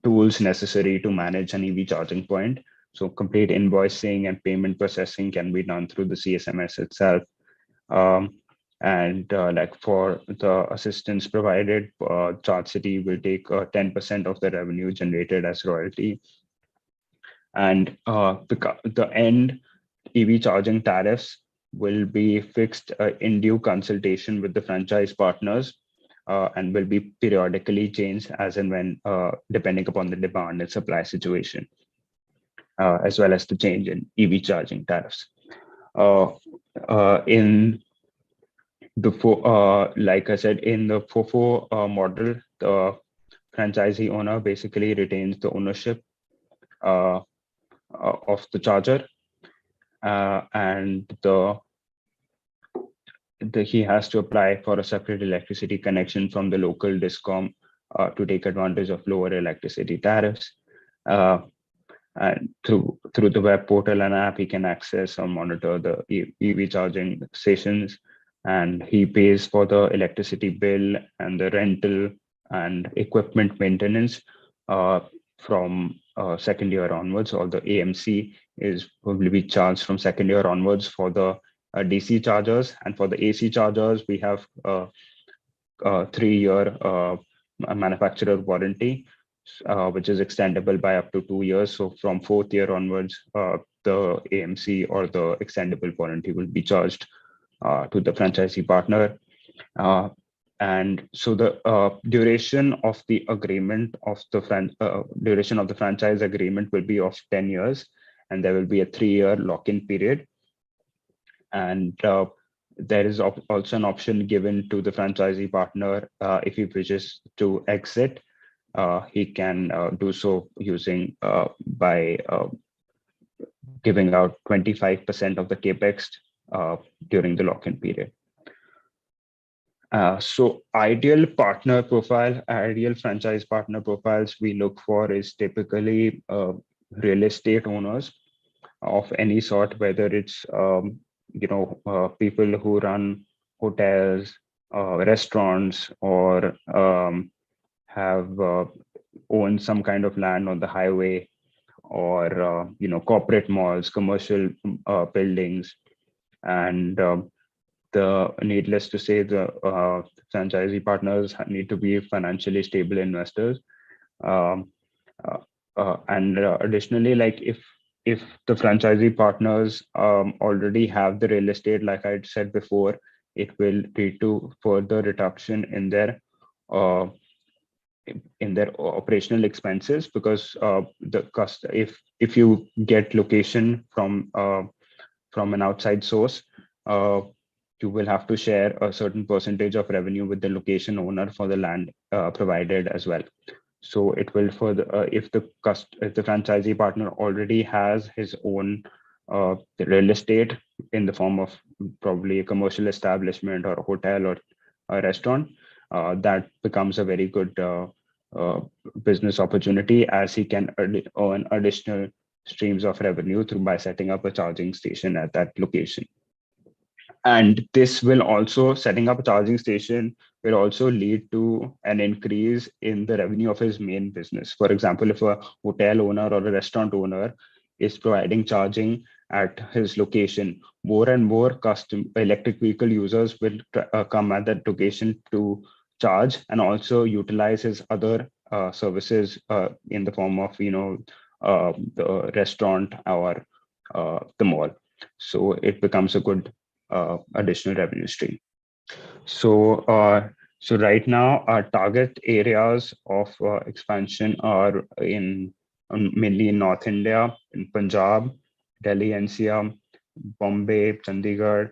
tools necessary to manage an EV charging point. So complete invoicing and payment processing can be done through the CSMS itself. Like for the assistance provided, Chart City will take 10% of the revenue generated as royalty. And the end EV charging tariffs will be fixed in due consultation with the franchise partners, and will be periodically changed as and when, depending upon the demand and supply situation, as well as the change in EV charging tariffs. In the like I said, in the FOFO model, the franchisee owner basically retains the ownership of the charger, and he has to apply for a separate electricity connection from the local DISCOM to take advantage of lower electricity tariffs. And through the web portal and app, he can access or monitor the EV charging stations, and he pays for the electricity bill and the rental and equipment maintenance from second year onwards, or the AMC is probably be charged from second year onwards for the DC chargers. And for the AC chargers, we have a 3-year manufacturer warranty, which is extendable by up to 2 years. So from 4th year onwards, the AMC or the extendable warranty will be charged to the franchisee partner. And so the duration of the agreement of the duration of the franchise agreement will be of 10 years, and there will be a 3-year lock-in period. And there is also an option given to the franchisee partner if he wishes to exit. He can do so using by giving out 25% of the capex during the lock-in period. So ideal partner profile, ideal franchise partner profiles we look for is typically real estate owners of any sort, whether it's people who run hotels, restaurants, or have owned some kind of land on the highway, or corporate malls, commercial buildings, and the needless to say, the franchisee partners need to be financially stable investors. And additionally, like if the franchisee partners already have the real estate, like I said before, it will lead to further reduction in their operational expenses, because the cost, if you get location from an outside source, you will have to share a certain percentage of revenue with the location owner for the land provided as well. So it will further, if the franchisee partner already has his own the real estate in the form of probably a commercial establishment or a hotel or a restaurant, that becomes a very good business opportunity, as he can earn additional streams of revenue through by setting up a charging station at that location. And this will also, setting up a charging station will also lead to an increase in the revenue of his main business. For example, if a hotel owner or a restaurant owner is providing charging at his location, more and more custom electric vehicle users will come at that location to charge and also utilize his other services in the form of the restaurant or the mall. So it becomes a good additional revenue stream. So right now our target areas of expansion are mainly in North India, in Punjab, Delhi NCR, Bombay, Chandigarh,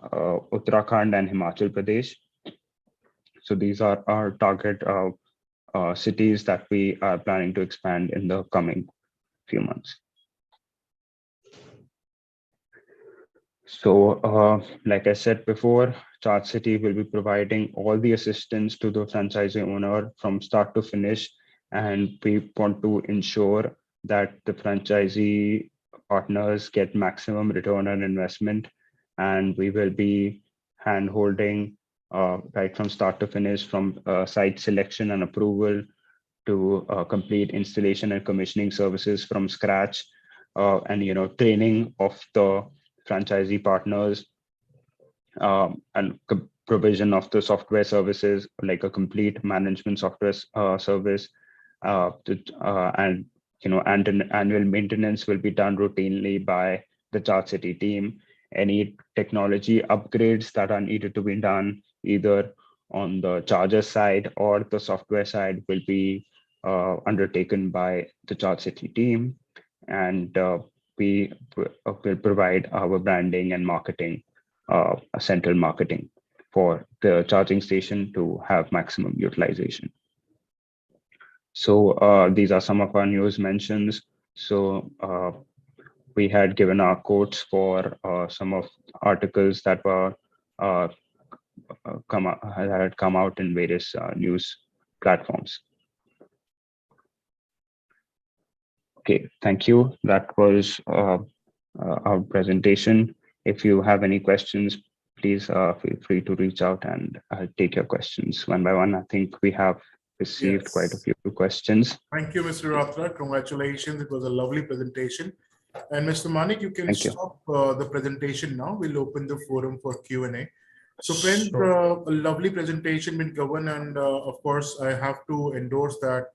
Uttarakhand, and Himachal Pradesh. So these are our target cities that we are planning to expand in the coming few months. So like I said before, Charge City will be providing all the assistance to the franchisee owner from start to finish. And we want to ensure that the franchisee partners get maximum return on investment. And we will be hand-holding right from start to finish, from site selection and approval to complete installation and commissioning services from scratch, and training of the franchisee partners, and provision of the software services, like a complete management software service, and annual maintenance will be done routinely by the Charge City team. Any technology upgrades that are needed to be done, either on the charger side or the software side, will be undertaken by the Charge City team. And we will provide our branding and marketing, central marketing for the charging station to have maximum utilization. So these are some of our news mentions. So we had given our quotes for some of articles that were had come out in various news platforms. Okay, thank you. That was our presentation. If you have any questions, please feel free to reach out, and I'll take your questions one by one. I think we have received quite a few questions. Thank you, Mr. Ratra. Congratulations. It was a lovely presentation. And Mr. Manik, you can stop the presentation now. We'll open the forum for Q&A. So friends, a lovely presentation been given, and of course, I have to endorse that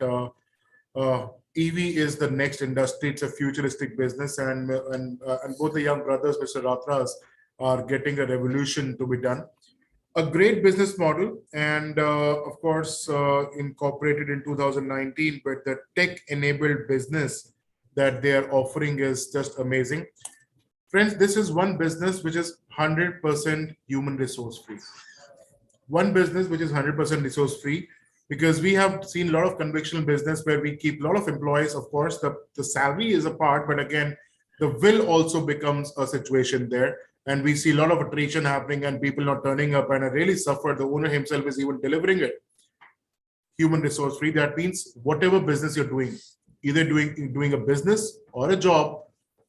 EV is the next industry. It's a futuristic business, and both the young brothers, Mr. Ratras, are getting a revolution to be done. A great business model, and of course, incorporated in 2019, but the tech-enabled business that they are offering is just amazing. Friends, this is one business which is 100% human resource free. One business which is 100% resource free, because we have seen a lot of convictional business where we keep a lot of employees. Of course, the salary is a part, but again, the will also becomes a situation there. And we see a lot of attrition happening and people not turning up, and I really suffer. The owner himself is even delivering it. Human resource free. That means whatever business you're doing, either doing a business or a job,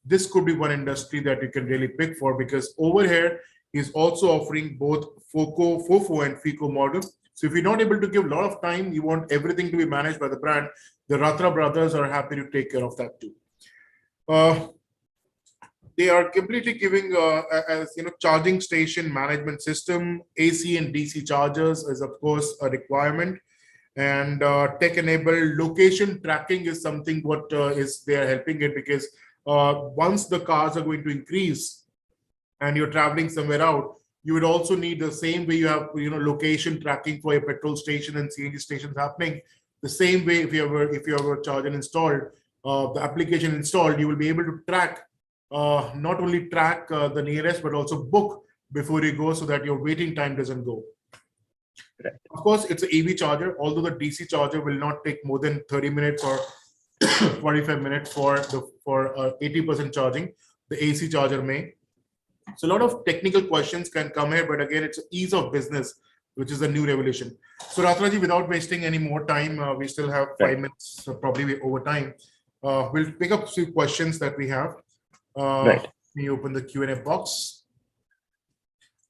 this could be one industry that you can really pick for, because over here he's also offering both FOCO and FICO model. So if you're not able to give a lot of time, you want everything to be managed by the brand, the Ratra brothers are happy to take care of that too. They are completely giving as charging station management system. AC and DC chargers is of course a requirement, and tech enabled location tracking is something what is they are helping it, because once the cars are going to increase and you're traveling somewhere out, you would also need the same way you have location tracking for your petrol station and CNG stations happening. The same way, if you have a charger installed, the application installed, you will be able to track, not only track the nearest, but also book before you go, so that your waiting time doesn't go. Right. Of course, it's an EV charger, although the DC charger will not take more than 30 minutes or 45 minutes for 80% charging. The AC charger may. So a lot of technical questions can come here, but again, it's ease of business, which is a new revolution. So Ratraji, without wasting any more time, we still have 5 minutes, so probably we're over time. We'll pick up a few questions that we have. Right. Let me open the Q&A box.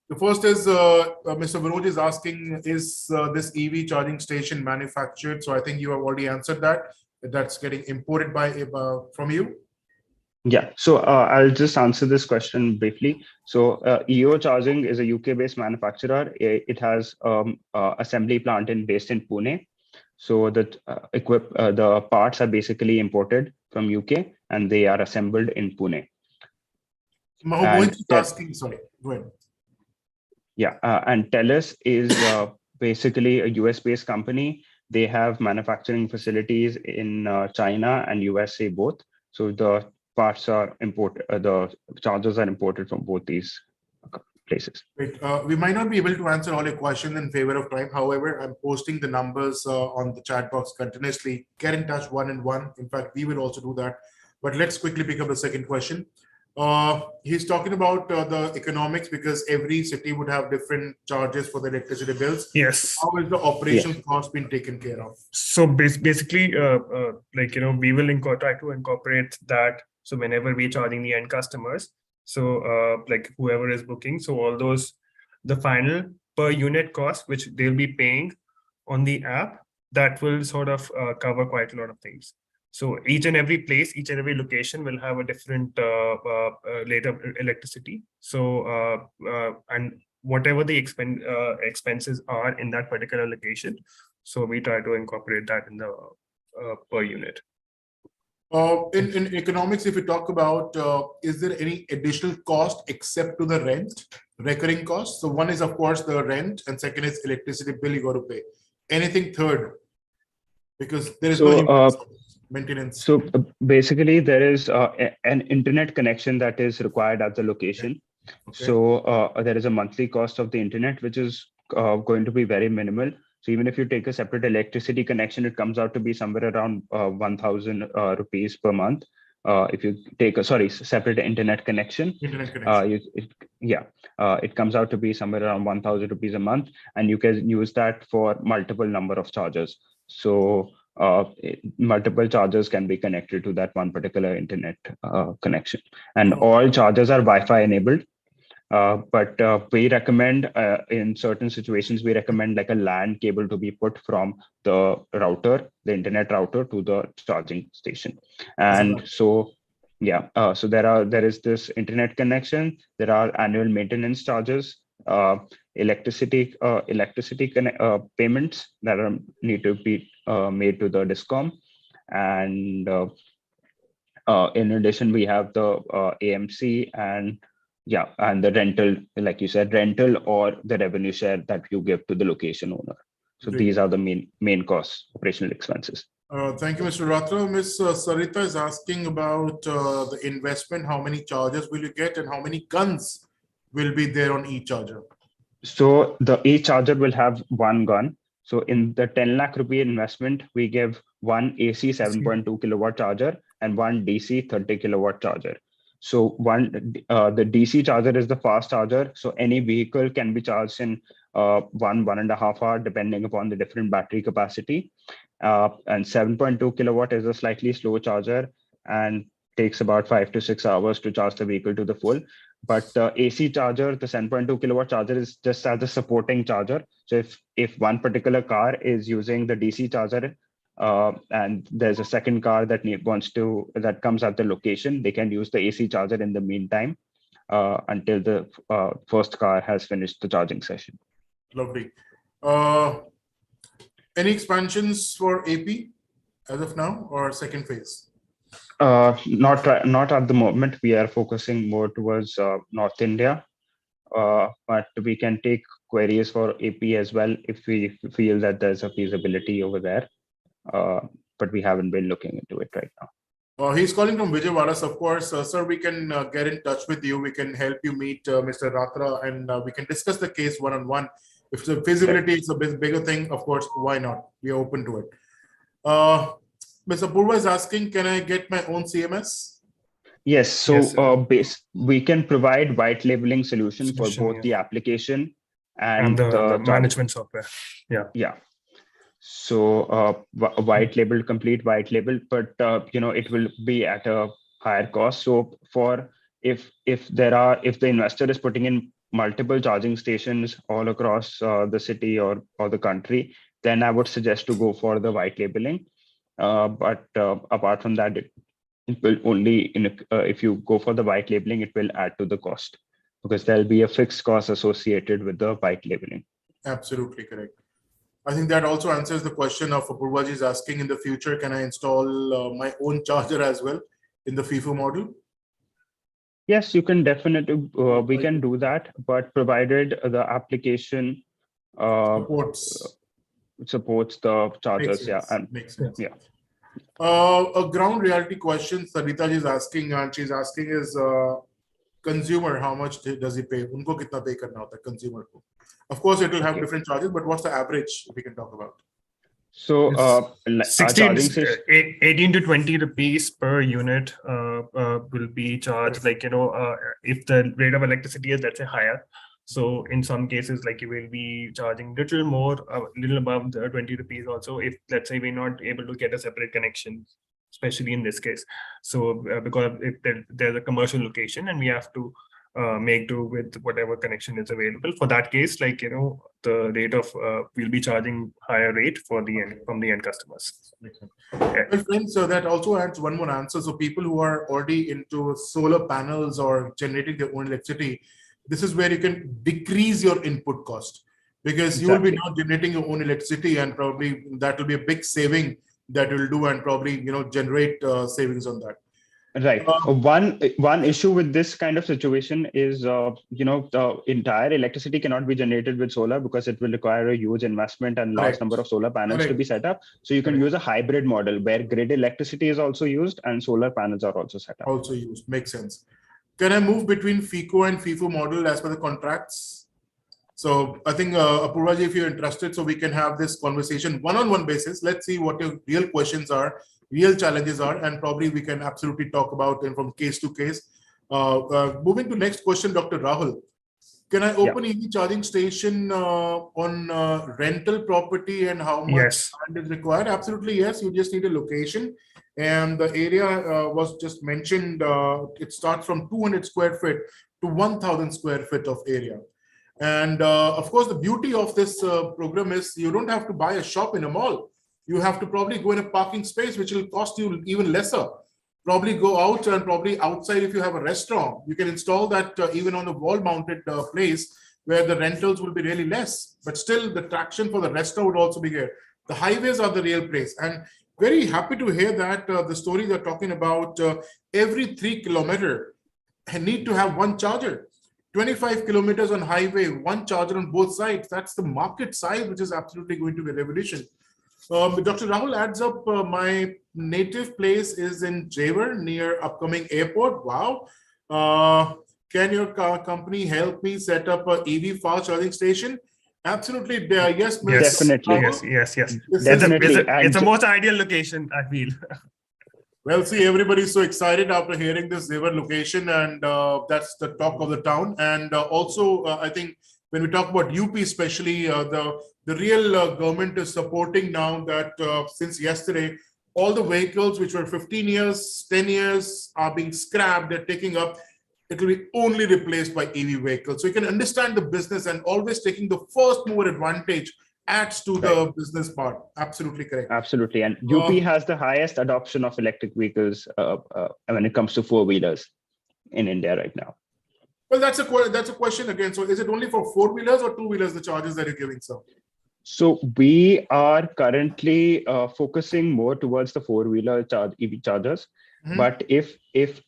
The first is Mr. Viroj is asking, is this EV charging station manufactured? So I think you have already answered that. That's getting imported from you. Yeah, so I'll just answer this question briefly. So EO Charging is a UK-based manufacturer. It has assembly plant based in Pune. So the parts are basically imported from UK and they are assembled in Pune. Mohit is asking, sorry, go ahead. Yeah, and TELUS is basically a US-based company. They have manufacturing facilities in China and USA both. So the parts are imported, the chargers are imported from both these places. Great. We might not be able to answer all your questions in favor of time. However, I'm posting the numbers on the chat box continuously. Get in touch one-on-one. In fact, we will also do that. But let's quickly pick up the second question. He's talking about the economics, because every city would have different charges for the electricity bills. Yes. How is the operational cost being taken care of? So basically, we will try to incorporate that. So whenever we're charging the end customers, so whoever is booking, so all those, the final per unit cost, which they'll be paying on the app, that will sort of cover quite a lot of things. So each and every place, each and every location will have a different rate of electricity. So and whatever the expenses are in that particular location, so we try to incorporate that in the per unit. In economics, if we talk about, is there any additional cost except to the rent, recurring costs? So one is, of course, the rent, and second is electricity bill you got to pay. Anything third? Because there is no maintenance. So basically, there is an internet connection that is required at the location. Okay. So there is a monthly cost of the internet, which is going to be very minimal. So even if you take a separate electricity connection, it comes out to be somewhere around 1,000 rupees per month. If you take a separate internet connection, it comes out to be somewhere around 1,000 rupees a month, and you can use that for multiple number of chargers. So multiple chargers can be connected to that one particular internet connection, and all chargers are Wi-Fi enabled. But we recommend in certain situations, we recommend like a LAN cable to be put from the router, the internet router, to the charging station. And so, yeah, so there is this internet connection. There are annual maintenance charges, electricity payments that need to be made to the discom, and in addition, we have the AMC and the rental, like you said, rental or the revenue share that you give to the location owner. So these are the main costs, operational expenses. Thank you, Mr. Ratra. Ms. Sarita is asking about the investment. How many chargers will you get, and how many guns will be there on each charger? So each charger will have one gun. So in the 10 lakh rupee investment, we give one AC 7.2 kilowatt charger and one DC 30 kilowatt charger. So the DC charger is the fast charger. So any vehicle can be charged in 1.5 hours, depending upon the different battery capacity. And 7.2 kilowatt is a slightly slow charger and takes about 5 to 6 hours to charge the vehicle to the full. But the AC charger, the 7.2 kilowatt charger, is just as a supporting charger. So if one particular car is using the DC charger, and there's a second car that that comes at the location, they can use the AC charger in the meantime until the first car has finished the charging session. Lovely. Any expansions for AP as of now or second phase? Not at the moment. We are focusing more towards North India, but we can take queries for AP as well if we feel that there's a feasibility over there. But we haven't been looking into it right now. He's calling from Vijayawada, of course. Sir, we can get in touch with you. We can help you meet Mr. Ratra, and we can discuss the case one-on-one. If the feasibility is a bigger thing, of course, why not? We are open to it. Mr. Purva is asking, can I get my own CMS? Yes. So Yes, we can provide white labeling solution for both the application and the management software. Yeah. So white label, complete white label, but it will be at a higher cost. So if the investor is putting in multiple charging stations all across the city or the country, then I would suggest to go for the white labeling. But apart from that, it will only if you go for the white labeling, it will add to the cost because there'll be a fixed cost associated with the white labeling. Absolutely correct. I think that also answers the question of Purvaji is asking, in the future, can I install my own charger as well in the FIFO model? Yes, you can definitely, we can do that, but provided the application supports the chargers. Makes sense. Yeah. A ground reality question Sarita ji is asking, and she's asking is consumer, how much does he pay? Unko kitna pay karna hota hai consumer ko? Of course, it will have different charges, but what's the average we can talk about? So 18 to 20 rupees per unit will be charged, like, if the rate of electricity is, let's say, higher. So in some cases, like, you will be charging little more, little above the 20 rupees also, if, let's say, we're not able to get a separate connection, especially in this case. So because if there's a commercial location and we have to make do with whatever connection is available, for that case, like, the rate of we'll be charging higher rate from the end customers. Well, friends, so that also adds one more answer. So people who are already into solar panels or generating their own electricity, this is where you can decrease your input cost, because you will be now generating your own electricity, and probably that will be a big saving that will do, and probably generate savings on that. Right. One issue with this kind of situation is, the entire electricity cannot be generated with solar because it will require a huge investment and large number of solar panels to be set up. So you can use a hybrid model where grid electricity is also used and solar panels are also set up. Also used. Makes sense. Can I move between FICO and FIFO model as per the contracts? So I think, Apurva ji, if you're interested, so we can have this conversation one-on-one basis. Let's see what your real questions are, real challenges are, and probably we can absolutely talk about them from case to case. Moving to next question, Dr. Rahul. Can I open EV charging station on rental property, and how much land is required? Absolutely, yes. You just need a location. And the area was just mentioned, it starts from 200 square feet to 1,000 square feet of area. And of course, the beauty of this program is you don't have to buy a shop in a mall. You have to probably go in a parking space, which will cost you even lesser. Probably go out, and probably outside, if you have a restaurant, you can install that even on the wall mounted place where the rentals will be really less. But still, the traction for the restaurant would also be here. The highways are the real place. And very happy to hear that the story they're talking about, every 3 kilometers, need to have one charger. 25 kilometers on highway, one charger on both sides. That's the market size, which is absolutely going to be a revolution. Dr. Rahul adds up, my native place is in Jaywar near upcoming airport. Wow. Can your company help me set up a EV fast charging station? Absolutely. Yes. Definitely. Yes. Definitely. It's the most ideal location, I feel. Well, see, everybody's so excited after hearing this Jaywar location, and that's the talk of the town. And also, I think when we talk about UP, especially, the real government is supporting now that since yesterday, all the vehicles which were 15 years, 10 years are being scrapped, they're taking up. It will be only replaced by EV vehicles. So you can understand the business, and always taking the first mover advantage adds to the business part. Absolutely correct. Absolutely. And UP has the highest adoption of electric vehicles when it comes to four-wheelers in India right now. Well, that's a question again. So is it only for four-wheelers or two-wheelers, the charges that you're giving, sir? So we are currently focusing more towards the four-wheeler EV chargers. But if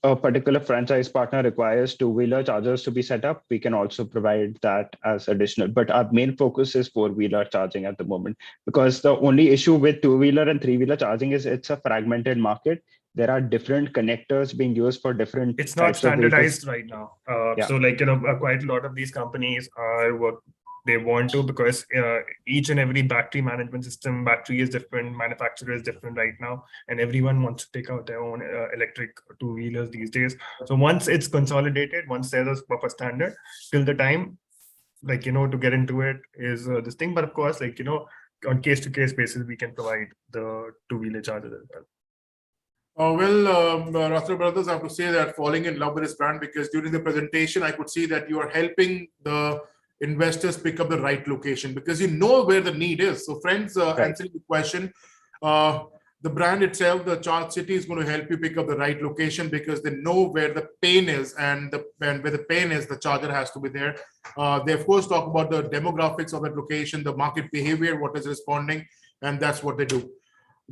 a particular franchise partner requires two-wheeler chargers to be set up, we can also provide that as additional. But our main focus is four-wheeler charging at the moment, because the only issue with two-wheeler and three-wheeler charging is it's a fragmented market. There are different connectors being used for different. It's not standardized right now. So quite a lot of these companies are they want to, because each and every battery management system, battery is different, manufacturer is different right now, and everyone wants to take out their own electric two-wheelers these days. So once it's consolidated, once there's a proper standard, till the time, to get into it is this thing. But of course, on case-to-case basis, we can provide the two-wheeler chargers as well. Rathore Brothers, I have to say that falling in love with this brand, because during the presentation, I could see that you are helping the investors pick up the right location, because you know where the need is. So friends, answering the question, the brand itself, the Charge City, is going to help you pick up the right location, because they know where the pain is, and where the pain is, the charger has to be there. They of course talk about the demographics of that location, the market behavior, what is responding, and that's what they do.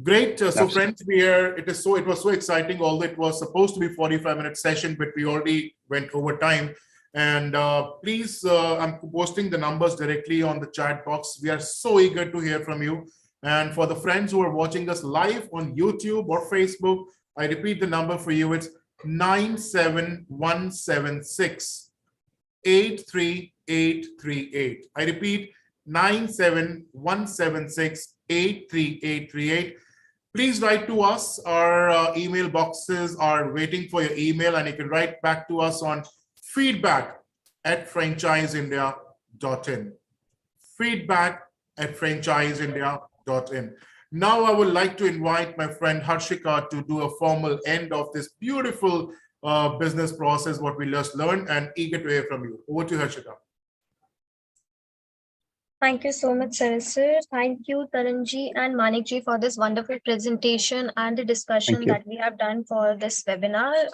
Great. So friends, it was so exciting, although it was supposed to be 45-minute session, but we already went over time. And please, I'm posting the numbers directly on the chat box. We are so eager to hear from you. And for the friends who are watching us live on YouTube or Facebook, I repeat the number for you. It's 97176 83838. I repeat, 97176 83838. Please write to us. Our email boxes are waiting for your email, and you can write back to us on feedback@franchiseindia.in. feedback@franchiseindia.in. Now I would like to invite my friend Harshika to do a formal end of this beautiful business process, what we just learned, and eager to hear from you. Over to you, Harshika. Thank you so much, sir. Thank you, Taranji and Manikji, for this wonderful presentation and the discussion that we have done for this webinar.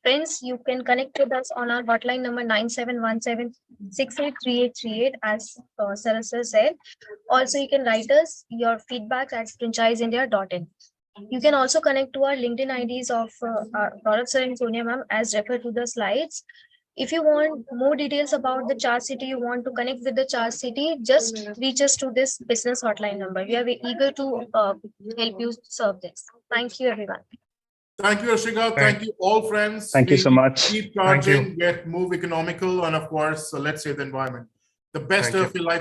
Friends, you can connect with us on our hotline number 9717683838, as Sir said. Also, you can write us your feedback at franchiseindia.in. You can also connect to our LinkedIn IDs of Gaurav sir and Sonia ma'am, as referred to the slides. If you want more details about the Charge City, you want to connect with the Charge City, just reach us to this business hotline number. We are eager to help you serve this. Thank you, everyone. Thank you, Harshika. Thank you, all friends. Thank you so much. Keep charging, move economical, and of course, let's save the environment. The best of your life.